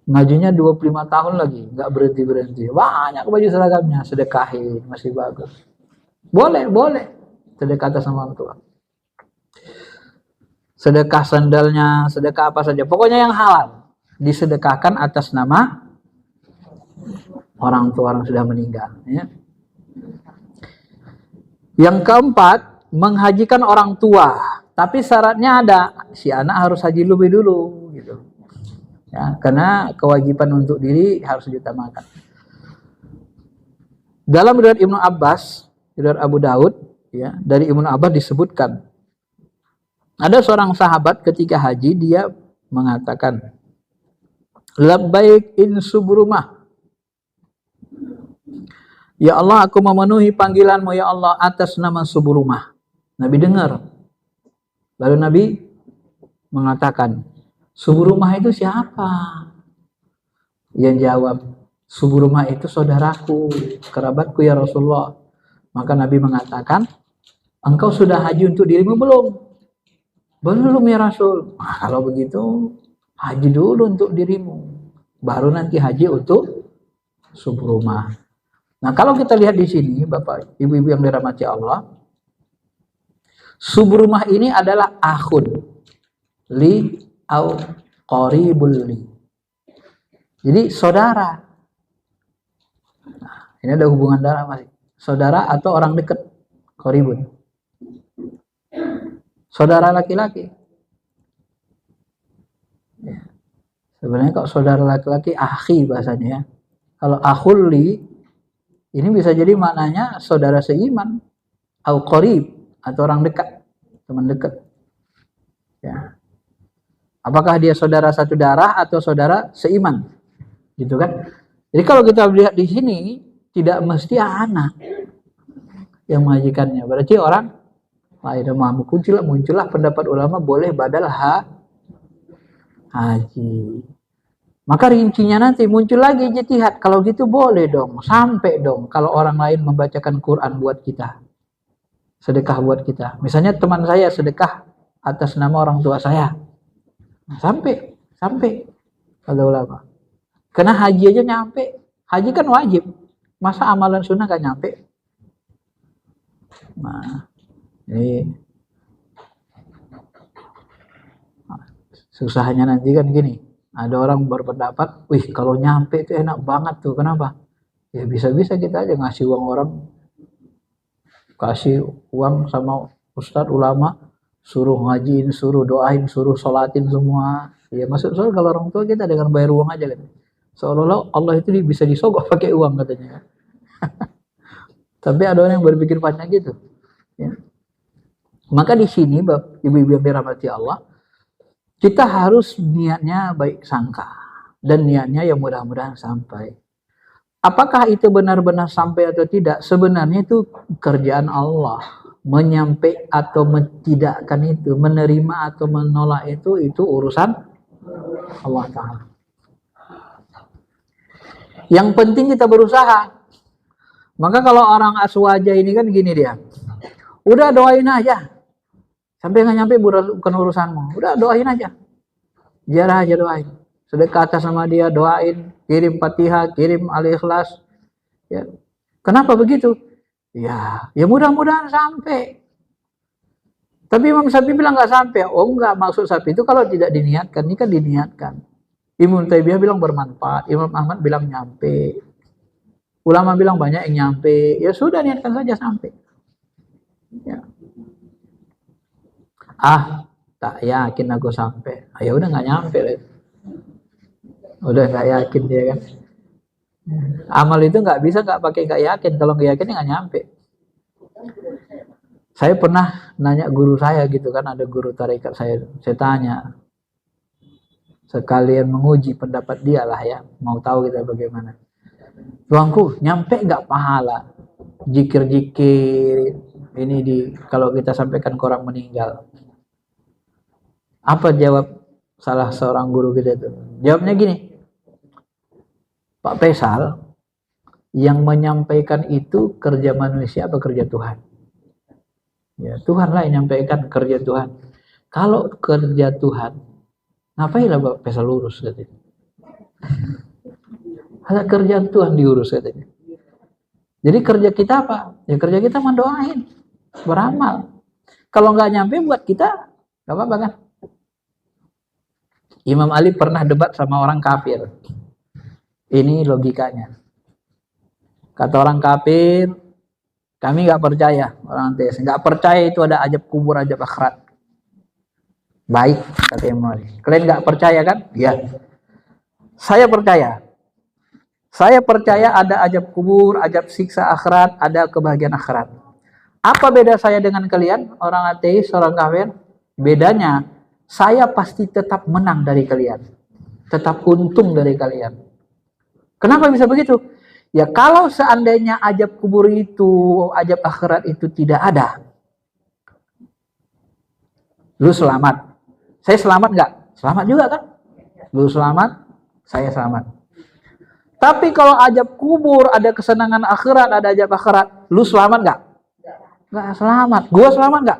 Ngajinya 25 tahun lagi, nggak berhenti-berhenti. Banyak baju seragamnya, sedekahin, masih bagus. Boleh. Sedekah atas nama orang tua. Sedekah sandalnya, sedekah apa saja. Pokoknya yang halal. Disedekahkan atas nama orang tua, orang sudah meninggal. Ya. Yang keempat, menghajikan orang tua. Tapi syaratnya ada, si anak harus haji lebih dulu. Gitu. Ya, karena kewajiban untuk diri harus diutamakan. Dalam riwayat Ibnu Abbas, riwayat Abu Daud, ya, dari Ibnu Abbas disebutkan, ada seorang sahabat ketika haji dia mengatakan, labbaik in subrumah. Ya Allah, aku memenuhi panggilanmu ya Allah atas nama subrumah. Nabi dengar. Lalu Nabi mengatakan, subrumah itu siapa? Yang jawab, subrumah itu saudaraku, kerabatku ya Rasulullah. Maka Nabi mengatakan, engkau sudah haji untuk dirimu belum? Belum ya Rasul. Nah, kalau begitu, haji dulu untuk dirimu. baru nanti haji untuk subrumah. Nah, kalau kita lihat di sini, Bapak, Ibu-ibu yang dirahmati Allah, subrumah ini adalah akhun li au qaribul li. Jadi saudara. Nah, ini ada hubungan darah masih. Saudara atau orang dekat, qaribun. Saudara laki-laki. Ya. Sebenarnya kalau saudara laki-laki akhi bahasanya ya. Kalau akhul li ini bisa jadi maknanya saudara seiman, au qarib atau orang dekat, teman dekat. Ya. Apakah dia saudara satu darah atau saudara seiman? Gitu kan? Jadi kalau kita lihat di sini tidak mesti anak yang majikannya. Berarti orang lain. Muncullah pendapat ulama boleh badal haji. Maka rincinya nanti muncul lagi ijtihad. Kalau gitu boleh dong, sampai dong kalau orang lain membacakan Quran buat kita. Sedekah buat kita. Misalnya teman saya sedekah atas nama orang tua saya. Nah, sampai kata ulama. Karena haji aja nyampe. Haji kan wajib. Masa amalan sunnah gak nyampe? Nah, ini susahnya nanti kan gini. Ada orang berpendapat, wih kalau nyampe itu enak banget tuh. Kenapa? Ya bisa-bisa kita aja ngasih uang orang. Kasih uang sama ustadz ulama. Suruh ngajiin, suruh doain, suruh sholatin semua. Ya maksud soal kalau orang tua kita dengan bayar uang aja kan. Seolah-olah Allah itu bisa disogok pakai uang katanya. Tapi ada orang yang berpikir panjang gitu. Ya. Maka di sini ibu-ibu yang dirahmati Allah, kita harus niatnya baik sangka dan niatnya yang mudah-mudahan sampai. Apakah itu benar-benar sampai atau tidak? Sebenarnya itu kerjaan Allah. Menyampai atau mentidakkan itu, menerima atau menolak itu urusan Allah Ta'ala. Yang penting kita berusaha. Maka kalau orang aswaja ini kan gini dia. Udah doain aja. Sampai nggak nyampe bukan urusanmu. Udah doain aja. Jarah aja doain. Sedekah atas sama dia, doain, kirim Fatihah, kirim Al-Ikhlas. Ya. Kenapa begitu? Ya mudah-mudahan sampai. Tapi Imam Syafi'i bilang nggak sampai. Oh enggak, maksud Syafi'i itu kalau tidak diniatkan, ini kan diniatkan. Ibnu Taimiyah bilang bermanfaat, Imam Ahmad bilang nyampe. Ulama bilang banyak yang nyampe. Ya sudah, niatkan saja sampai. Ya. Tak yakin aku sampai. Ya udah nggak nyampe. Udah nggak yakin dia kan. Amal itu nggak bisa nggak pakai nggak yakin. Kalau nggak yakin nggak nyampe. Saya pernah nanya guru saya gitu kan, ada guru tarekat saya tanya. Sekalian menguji pendapat dia lah ya, mau tahu kita bagaimana. Tuanku, nyampe nggak pahala jikir-jikir ini kalau kita sampaikan ke orang meninggal? Apa jawab salah seorang guru kita itu? Jawabnya gini, Pak Faisal, yang menyampaikan itu kerja manusia apa kerja Tuhan? Ya, Tuhan lah yang menyampaikan, kerja Tuhan. Kalau kerja Tuhan, ngapainlah Pak Faisal lurus katanya. Ada kerjaan Tuhan diurus katanya. Jadi kerja kita apa? Ya kerja kita mendoain, beramal. Kalau nggak nyampe buat kita, nggak apa-apa kan? Imam Ali pernah debat sama orang kafir. Ini logikanya. Kata orang kafir, kami nggak percaya, orang ateis nggak percaya itu ada azab kubur, azab akhirat. Baik, kata Imam Ali. Kalian nggak percaya kan? Ya. Saya percaya. Saya percaya ada azab kubur, azab siksa akhirat, ada kebahagiaan akhirat. Apa beda saya dengan kalian, orang ateis, orang kafir? Bedanya, saya pasti tetap menang dari kalian. Tetap untung dari kalian. Kenapa bisa begitu? Ya kalau seandainya azab kubur itu, azab akhirat itu tidak ada, lu selamat. Saya selamat nggak? Selamat juga kan? Lu selamat, saya selamat. Tapi kalau azab kubur, ada kesenangan akhirat, ada azab akhirat, lu selamat nggak? Nggak selamat. Gua selamat nggak?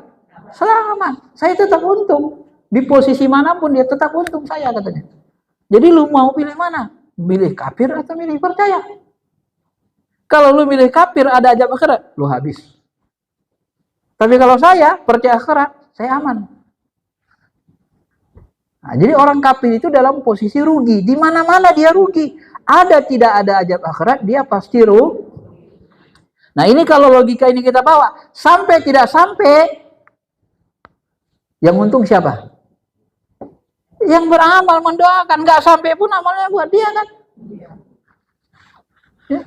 Selamat. Saya tetap untung. Di posisi manapun dia tetap untung saya katanya. Jadi lu mau pilih mana? milih kafir atau milih percaya? Kalau lu milih kafir ada azab akhirat, lu habis. Tapi kalau saya percaya akhirat, saya aman. Nah, jadi orang kafir itu dalam posisi rugi. Di mana-mana dia rugi. Ada tidak ada azab akhirat, dia pasti rugi. Nah ini kalau logika ini kita bawa, sampai tidak sampai, yang untung siapa? Yang beramal, mendoakan. Gak sampai pun amalnya buat dia kan. Ya.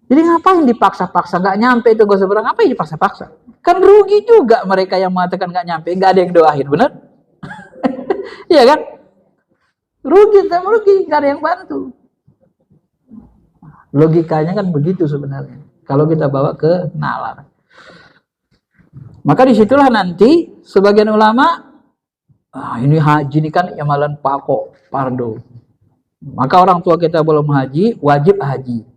Jadi ngapain dipaksa-paksa? Gak nyampe itu gak seberang. Ngapain dipaksa-paksa? Kan rugi juga mereka yang mengatakan gak nyampe. Gak ada yang doain, bener? Iya kan? Rugi, gak ada yang bantu. Logikanya kan begitu sebenarnya. Kalau kita bawa ke nalar. Maka disitulah nanti sebagian ulama, ini haji ini kan amalan pokok, fardu. Maka orang tua kita belum haji, wajib haji.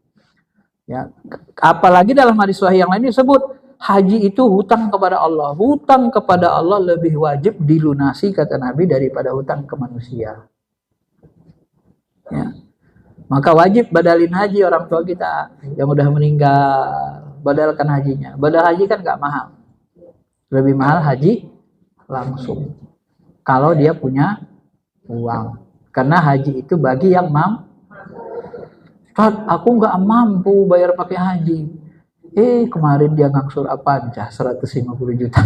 Ya, apalagi dalam hadis sahih yang lain disebut haji itu hutang kepada Allah. Hutang kepada Allah lebih wajib dilunasi kata Nabi daripada hutang ke manusia. Ya. Maka wajib badalin haji orang tua kita yang udah meninggal, badalkan hajinya. Badal haji kan gak mahal. Lebih mahal haji langsung. Kalau dia punya uang. Karena haji itu bagi yang mampu. Ustaz, aku gak mampu bayar pakai haji. Kemarin dia ngangsur Avanza 150 juta.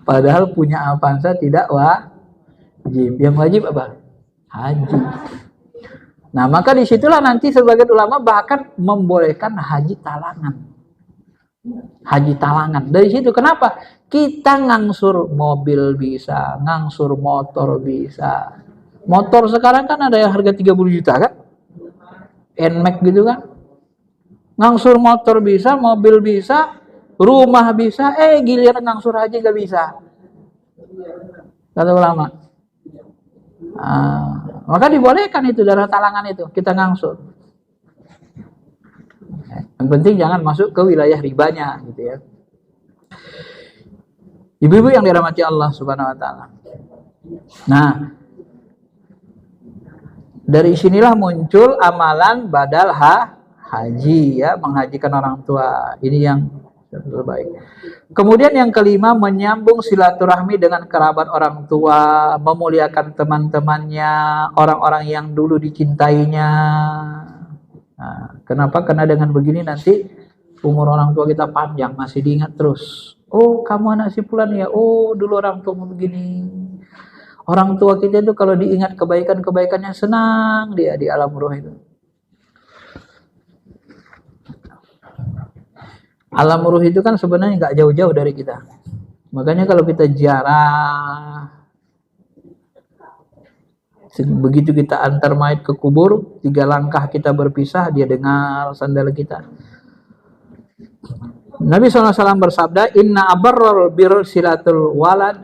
Padahal punya Avanza tidak wajib. Yang wajib apa? Haji. Nah, maka disitulah nanti sebagian ulama bahkan membolehkan haji talangan. Haji talangan. Dari situ kenapa? Kita ngangsur mobil bisa, ngangsur motor bisa. Motor sekarang kan ada yang harga 30 juta kan? NMAX gitu kan? Ngangsur motor bisa, mobil bisa, rumah bisa, giliran ngangsur haji gak bisa. Kata ulama. Maka dibolehkan itu darah talangan itu kita ngangsur. Yang penting jangan masuk ke wilayah ribanya gitu ya. Ibu-ibu yang dirahmati Allah Subhanahu wa taala. Nah, dari sinilah muncul amalan badal haji ya, menghajikan orang tua. Ini yang terbaik. Kemudian yang kelima, menyambung silaturahmi dengan kerabat orang tua, memuliakan teman-temannya, orang-orang yang dulu dicintainya. Nah, kenapa? Karena dengan begini nanti umur orang tua kita panjang, masih diingat terus. Oh, kamu anak si fulan ya. Oh, dulu orang tua begini. Orang tua kita itu kalau diingat kebaikan-kebaikannya senang dia di alam ruh itu. Alam ruh itu kan sebenarnya nggak jauh-jauh dari kita. Makanya kalau kita ziarah, begitu kita antar mayat ke kubur, 3 langkah kita berpisah, dia dengar sandal kita. Nabi SAW bersabda, Inna abarral bir silatul walad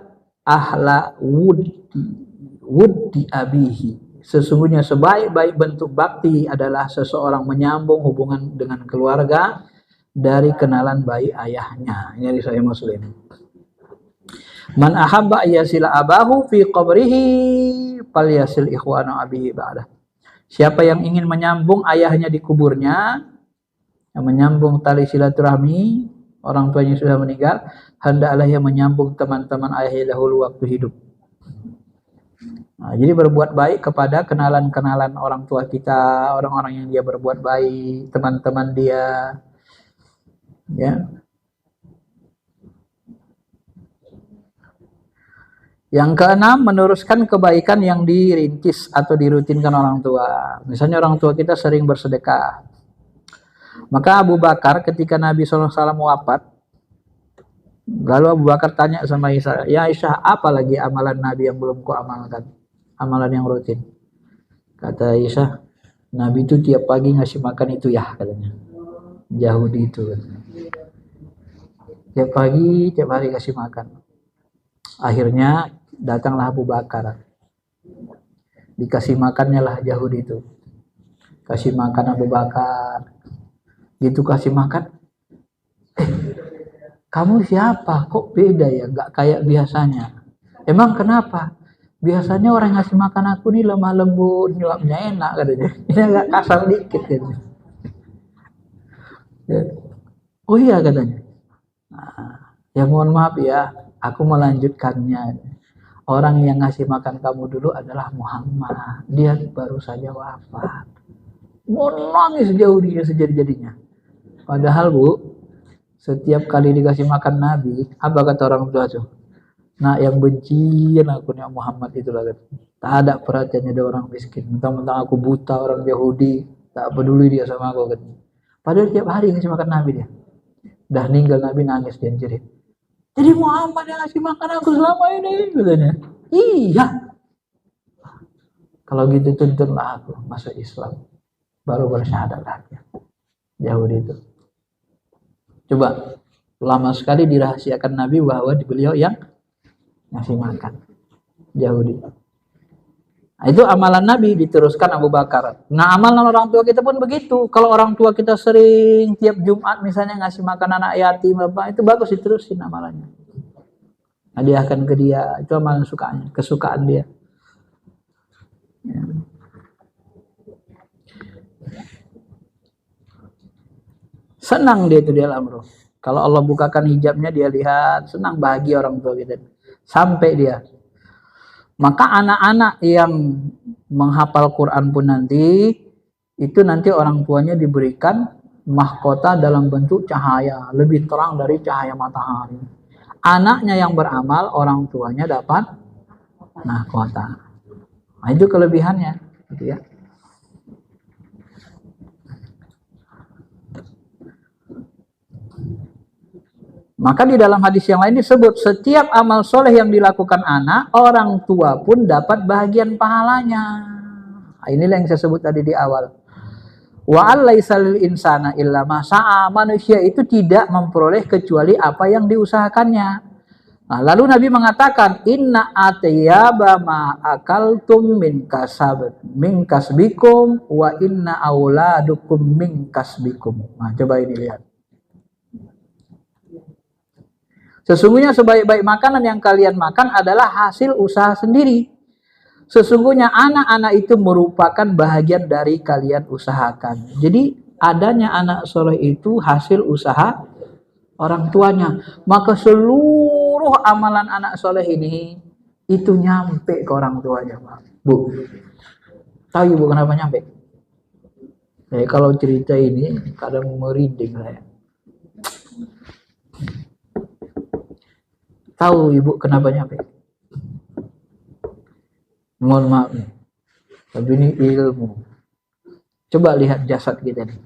ahla wuddi abihi. Sesungguhnya sebaik-baik bentuk bakti adalah seseorang menyambung hubungan dengan keluarga dari kenalan baik ayahnya. Ini dari Sahih Muslim. Man ahabba ayyasila abahu fi qabrihi falyasil ikhwana abihi ba'dah. Siapa yang ingin menyambung ayahnya di kuburnya, yang menyambung tali silaturahmi, orang tuanya sudah meninggal, hendaklah yang menyambung teman-teman ayahnya dahulu waktu hidup. Nah, jadi berbuat baik kepada kenalan-kenalan orang tua kita, orang-orang yang dia berbuat baik, teman-teman dia. Ya. Yang keenam, meneruskan kebaikan yang dirintis atau dirutinkan orang tua. Misalnya orang tua kita sering bersedekah. Maka Abu Bakar ketika Nabi SAW wafat, lalu Abu Bakar tanya sama Aisyah, ya Aisyah, apa lagi amalan Nabi yang belum ku amalkan? Amalan yang rutin. Kata Aisyah, Nabi itu tiap pagi ngasih makan itu ya, katanya. Yahudi itu. Tiap pagi, tiap hari kasih makan. Akhirnya datanglah Abu Bakar. Dikasih makannya lah Yahudi itu. Kasih makan Abu Bakar. Gitu kasih makan. Kamu siapa? Kok beda ya? Gak kayak biasanya. Emang kenapa? Biasanya orang yang ngasih makan aku nih lemah lembut, nyuapnya enak katanya. Ini agak kasar dikit katanya. Ya. Oh iya katanya. Nah, ya mohon maaf ya, aku melanjutkannya. Orang yang ngasih makan kamu dulu adalah Muhammad. Dia baru saja wafat. Mau nangis jauh dia sejadi-jadinya. Padahal Bu, setiap kali dikasih makan Nabi, apa kata orang tua tuh? Nah, yang bencian aku nih Muhammad itulah kan. Tak ada perhatiannya ada orang miskin. Mentang-mentang aku buta orang Yahudi, tak peduli dia sama aku kan. Padahal tiap hari ngasih makan Nabi dia. Dah meninggal Nabi nangis dia jerit. Jadi Muhammad yang ngasih makan aku selama ini katanya. Iya. Kalau gitu tuntunlah aku masuk Islam. Baru bersyahadat lagi. Yahudi itu. Coba lama sekali dirahasiakan Nabi bahwa beliau yang ngasih makan Yahudi. Nah, itu amalan Nabi diteruskan Abu Bakar. Nah, amalan orang tua kita pun begitu. Kalau orang tua kita sering tiap Jumat misalnya ngasih makan anak yatim apa, itu bagus diterusin amalannya. Hadiahkan ke dia, itu amalan kesukaan dia. Ya. Senang dia itu di alam roh. Kalau Allah bukakan hijabnya dia lihat, senang bahagia orang tua kita. Sampai dia. Maka anak-anak yang menghafal Quran pun nanti, itu nanti orang tuanya diberikan mahkota dalam bentuk cahaya, lebih terang dari cahaya matahari. Anaknya yang beramal, orang tuanya dapat mahkota. Nah, itu kelebihannya, gitu ya. Maka di dalam hadis yang lain disebut setiap amal soleh yang dilakukan anak, orang tua pun dapat bahagian pahalanya. Nah, inilah yang saya sebut tadi di awal. Wa alaisal insana illa ma sa'a. Manusia itu tidak memperoleh kecuali apa yang diusahakannya. Nah, lalu Nabi mengatakan inna atyaba ma akaltum min kasbikum wa inna auladukum min kasbikum. Nah, coba ini lihat. Sesungguhnya sebaik-baik makanan yang kalian makan adalah hasil usaha sendiri. Sesungguhnya anak-anak itu merupakan bahagian dari kalian usahakan. Jadi adanya anak soleh itu hasil usaha orang tuanya. Maka seluruh amalan anak soleh ini itu nyampe ke orang tuanya, Pak. Bu, tahu Ibu kenapa nyampe? Kalau cerita ini kadang merinding saya. Tahu Ibu kenapa nyampe? Mohon maaf nih. Tapi ini ilmu. Coba lihat jasad kita nih.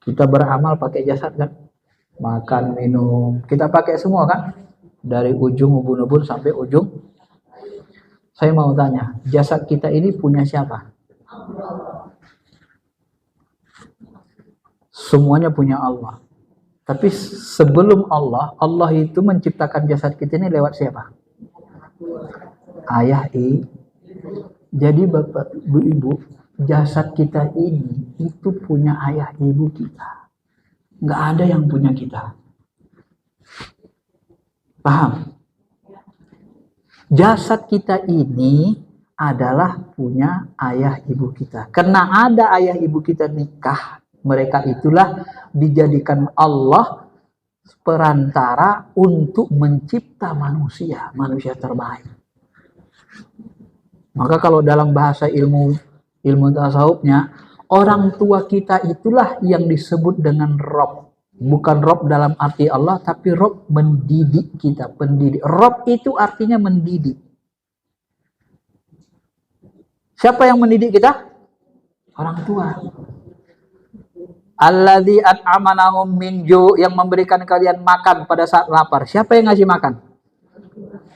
Kita beramal pakai jasad kan? Makan, minum. Kita pakai semua kan? Dari ujung ubun-ubun sampai ujung. Saya mau tanya, jasad kita ini punya siapa? Semuanya punya Allah. Tapi sebelum Allah, Allah itu menciptakan jasad kita ini lewat siapa? Ayah, Jadi Bapak, Ibu, jasad kita ini itu punya ayah ibu kita. Nggak ada yang punya kita. Paham? Jasad kita ini adalah punya ayah ibu kita. Karena ada ayah ibu kita nikah, mereka itulah dijadikan Allah perantara untuk mencipta manusia terbaik. Maka kalau dalam bahasa ilmu tasawufnya, orang tua kita itulah yang disebut dengan Rob. Bukan Rob dalam arti Allah, tapi Rob mendidik kita, pendidik. Rob itu artinya mendidik. Siapa yang mendidik kita? Orang tua. Alladzi at'amanahum min ju', yang memberikan kalian makan pada saat lapar. Siapa yang ngasih makan?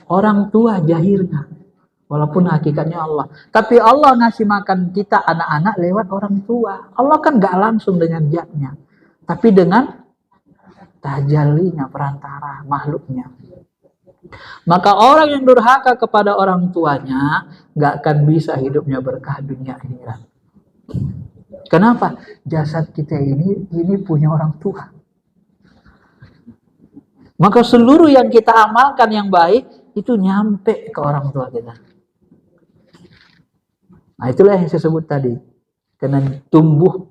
Orang tua jahirnya. Walaupun hakikatnya Allah. Tapi Allah ngasih makan kita anak-anak lewat orang tua. Allah kan gak langsung dengan zatnya. Tapi dengan tajallinya, perantara makhluknya. Maka orang yang durhaka kepada orang tuanya gak akan bisa hidupnya berkah dunia akhirat. Kenapa? Jasad kita ini punya orang tua. Maka seluruh yang kita amalkan yang baik itu nyampe ke orang tua kita. Nah, itulah yang saya sebut tadi. Karena tumbuh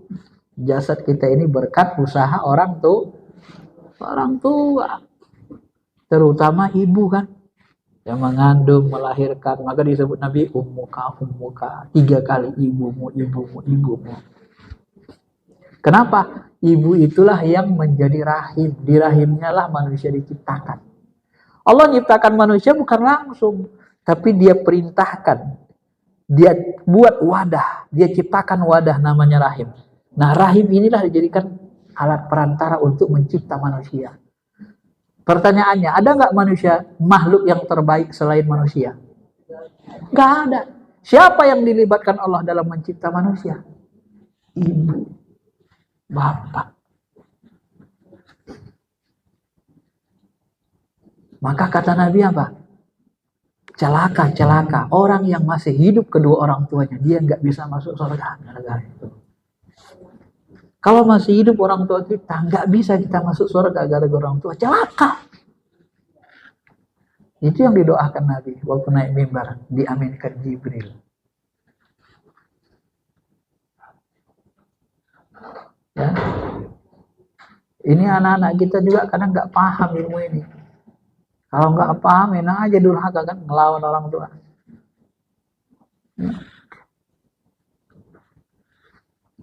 jasad kita ini berkat usaha orang tua. Terutama ibu kan, yang mengandung, melahirkan. Maka disebut Nabi ummuka. 3 kali ibumu. Kenapa? Ibu itulah yang menjadi rahim. Di rahimnya lah manusia diciptakan. Allah menciptakan manusia bukan langsung, tapi dia perintahkan. Dia buat wadah. Dia ciptakan wadah namanya rahim. Nah, rahim inilah dijadikan alat perantara untuk mencipta manusia. Pertanyaannya, ada nggak manusia makhluk yang terbaik selain manusia? Nggak ada. Siapa yang dilibatkan Allah dalam mencipta manusia? Ibu, bapak. Maka kata Nabi apa? Celaka. Orang yang masih hidup kedua orang tuanya, dia nggak bisa masuk surga. Kalau masih hidup orang tua kita, nggak bisa kita masuk surga gara-gara orang tua. Celaka. Itu yang didoakan Nabi waktu naik mimbar, diaminkan Jibril. Ya. Ini anak-anak kita juga kadang nggak paham ilmu ini. Kalau nggak paham, enak aja durhaka kan, ngelawan orang tua.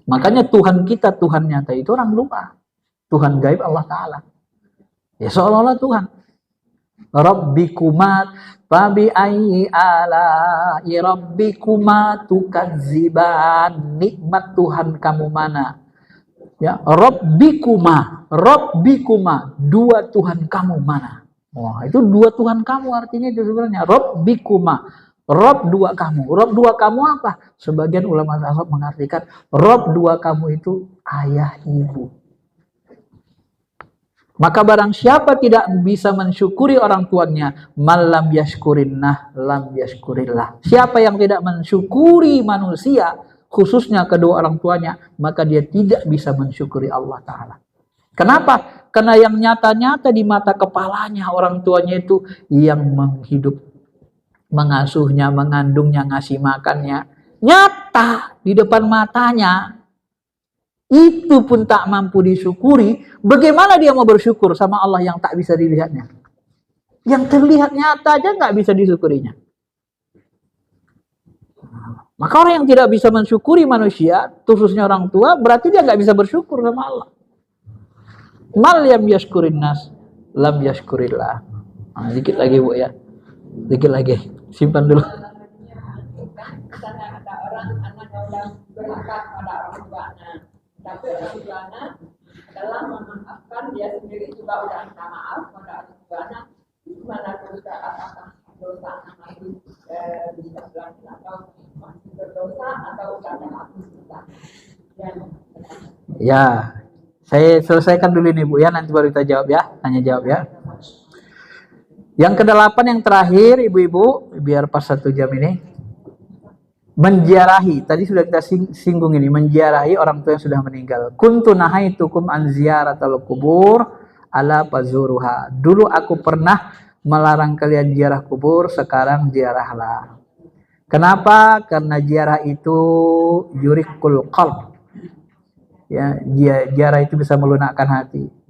Makanya Tuhan kita, Tuhan nyata itu orang lupa. Tuhan gaib Allah Ta'ala. Ya seolah-olah Tuhan. Rabbikumat fabi ayyi ala'i rabbikumat tukadziban. Nikmat Tuhan kamu mana? Ya, Rabbikuma, dua Tuhan kamu mana? Wah, itu dua Tuhan kamu artinya itu sebenarnya Rabbikuma. Rob dua kamu. Rob dua kamu apa? Sebagian ulama salaf mengartikan Rob dua kamu itu ayah ibu. Maka barang siapa tidak bisa mensyukuri orang tuanya, malam yashkurinnah lam yashkurillah. Siapa yang tidak mensyukuri manusia, khususnya kedua orang tuanya, maka dia tidak bisa mensyukuri Allah Ta'ala. Kenapa? Karena yang nyata-nyata di mata kepalanya orang tuanya itu yang menghidup, mengasuhnya, mengandungnya, ngasih makannya. Nyata di depan matanya. Itu pun tak mampu disyukuri. Bagaimana dia mau bersyukur sama Allah yang tak bisa dilihatnya? Yang terlihat nyata aja nggak bisa disyukurinya. Maka orang yang tidak bisa mensyukuri manusia, khususnya orang tua, berarti dia nggak bisa bersyukur sama Allah. Mal yang yashkurin nas, lam yashkurillah. Nah, dikit lagi Bu ya. Dikit lagi. Simpan dulu. Misalnya ada orang anak yang berhak pada orang tuanya, tapi orang tuanya adalah memaafkan, dia sendiri juga udah minta maaf pada orang tuanya. Gimana dosa, apakah dosa anak itu bisa bilang atau masih berdosa atau udah ada hapus dosa? Ya, saya selesaikan dulu nih Bu ya, nanti baru kita jawab ya, tanya jawab ya. Yang ke-8 yang terakhir ibu-ibu, biar pas 1 jam ini, menziarahi. Tadi sudah kita singgung ini, menziarahi orang tua yang sudah meninggal. Kuntu nahaitukum an ziyaratal kubur ala pazuruha. Dulu aku pernah melarang kalian ziarah kubur, sekarang ziarahlah. Kenapa? Karena ziarah itu yurikul qalb. Ya, ziarah itu bisa melunakkan hati.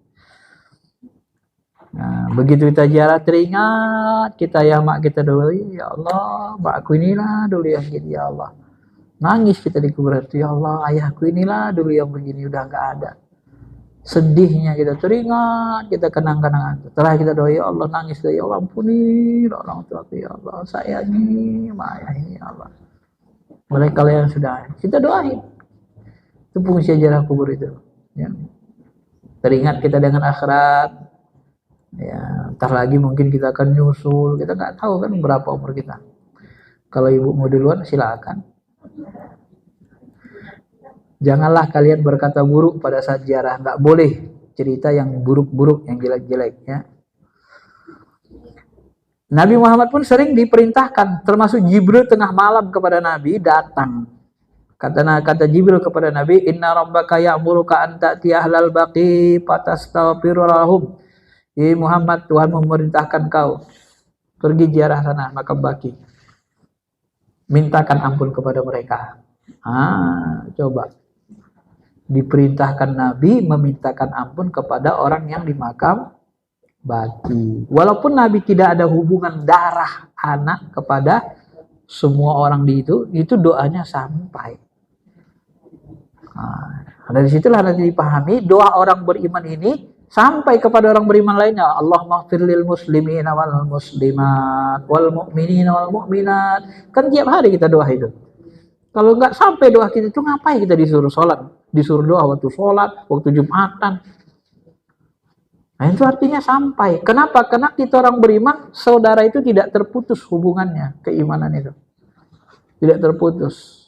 Nah, begitu kita ziarah teringat kita ya mak kita dulu, ya Allah, makku inilah dulu yang gini, ya Allah. Nangis kita di kuburan itu, ya Allah, ayahku inilah dulu yang begini, udah nggak ada. Sedihnya kita teringat, kita kenang-kenangan. Setelah kita doa, ya Allah, nangis, ya Allah, ampuni orang tua, ya Allah, sayangi ayah ini, ya Allah. Mereka yang sudah kita doain. Itu fungsi ziarah kubur itu. Ya. Teringat kita dengan akhirat. Ya, entar lagi mungkin kita akan nyusul, kita nggak tahu kan berapa umur kita. Kalau ibu mau duluan silakan. Janganlah kalian berkata buruk pada saat ziarah, nggak boleh cerita yang buruk-buruk, yang jelek-jelek ya. Nabi Muhammad pun sering diperintahkan, termasuk Jibril tengah malam kepada Nabi datang. Kata Jibril kepada Nabi, inna rabbaka ya'muruka an ta'ti ahlal baqi fatastaghfiru lahum. Muhammad, Tuhan memerintahkan kau pergi ziarah sana makam baki, mintakan ampun kepada mereka. Coba diperintahkan Nabi memintakan ampun kepada orang yang di makam baki. Walaupun Nabi tidak ada hubungan darah anak kepada semua orang di itu doanya sampai. Dari situlah nanti dipahami doa orang beriman ini sampai kepada orang beriman lainnya. Allahumma ighfir lil muslimina wal muslimat wal mu'minina wal mu'minat. Kan tiap hari kita doa itu. Kalau nggak sampai doa kita itu ngapain kita disuruh sholat, disuruh doa waktu sholat, waktu Jumatan. Nah itu artinya sampai. Kenapa? Karena kita orang beriman, saudara itu tidak terputus hubungannya, keimanan itu. Tidak terputus.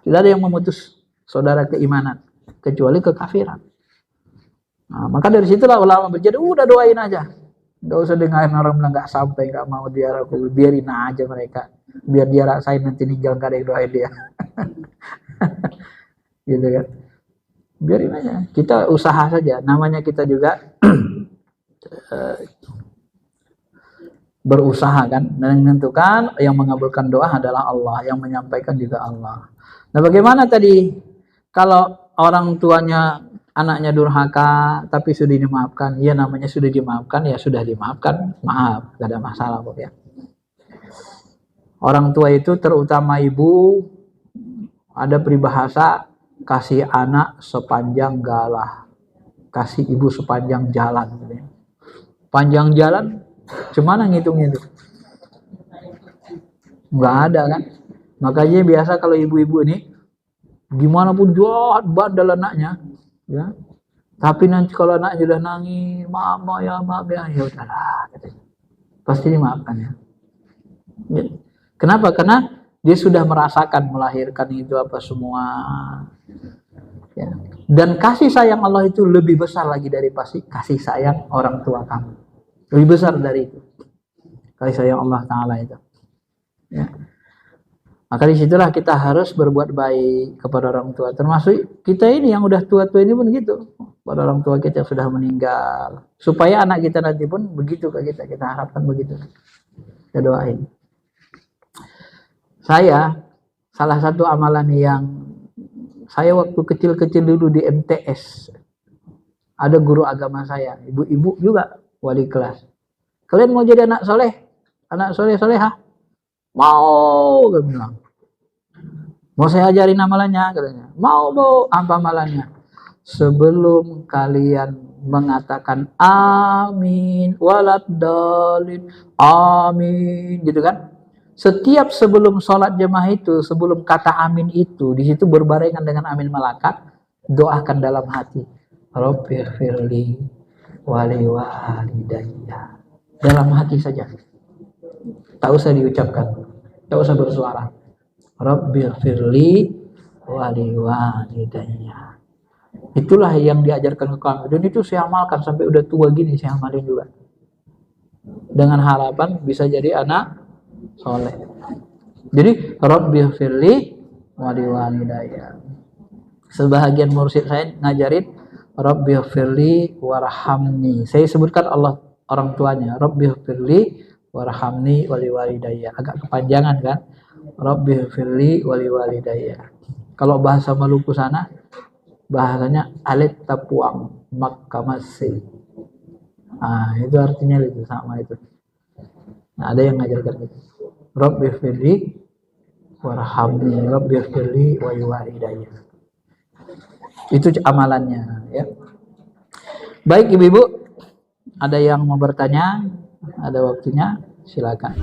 Tidak ada yang memutus saudara keimanan, kecuali kekafiran. Nah, maka dari situlah ulama berjadi, udah doain aja. Gak usah dengerin orang bilang gak sampai, gak mau ziarah, biarin aja mereka. Biar dia rasain nanti ninggal gak ada yang doain dia. Gitu kan. Biarin aja. Kita usaha saja. Namanya kita juga berusaha kan. Dan menentukan yang mengabulkan doa adalah Allah. Yang menyampaikan juga Allah. Nah bagaimana tadi kalau orang tuanya anaknya durhaka tapi sudah dimaafkan, ya namanya sudah dimaafkan, ya sudah dimaafkan, maaf, gak ada masalah kok ya. Orang tua itu terutama ibu, ada peribahasa kasih anak sepanjang galah, kasih ibu sepanjang jalan. Panjang jalan, cuman ngitungnya itu? Nggak ada kan? Makanya biasa kalau ibu-ibu ini, gimana pun jahat bandel anaknya, ya. Tapi nanti kalau anaknya sudah nangis, mama ya maaf ya, ya udahlah, pasti dimaafkan ya. Kenapa? Karena dia sudah merasakan melahirkan itu apa semua. Ya. Dan kasih sayang Allah itu lebih besar lagi dari pasti kasih sayang orang tua kamu. Lebih besar dari itu. Kasih sayang Allah Ta'ala itu. Ya. Maka disitulah kita harus berbuat baik kepada orang tua. Termasuk kita ini yang udah tua-tua ini pun gitu. Pada orang tua kita yang sudah meninggal. Supaya anak kita nanti pun begitu ke kita. Kita harapkan begitu. Kita doain. Saya, salah satu amalan yang saya waktu kecil-kecil dulu di MTS. Ada guru agama saya. Ibu-ibu juga wali kelas. Kalian mau jadi anak soleh? Anak soleh-solehah? Mau, dia bilang. Mau saya ajarin amalannya, katanya. Mau, Bu. Apa amalannya? Sebelum kalian mengatakan amin, waladhalin, amin, gitu kan? Setiap sebelum sholat jemaah itu, sebelum kata amin itu, di situ berbarengan dengan amin malakat, doakan dalam hati. Rabbighfirli wali walidayya. Dalam hati saja. Tak usah diucapkan. Tak usah bersuara. Rabbighfirli wali walidayya. Itulah yang diajarkan ke kami. Dan itu saya amalkan sampai udah tua gini, saya amalin juga. Dengan harapan bisa jadi anak soleh. Jadi Rabbighfirli wali walidayya. Sebahagian mursyid saya ngajarin Rabbighfirli warhamni. Saya sebutkan Allah orang tuanya. Rabbighfirli warhamni wali walidayya. Agak kepanjangan kan? Rabbighfirli wali walidayya. Kalau bahasa Maluku sana bahasanya alit tapuang makamasi. Itu artinya itu sama itu. Nah, ada yang ngajarkan itu. Rabbighfirli warhamni Rabbighfirli wali walidayya. Itu amalannya ya. Baik ibu-ibu, ada yang mau bertanya? Ada waktunya, silakan.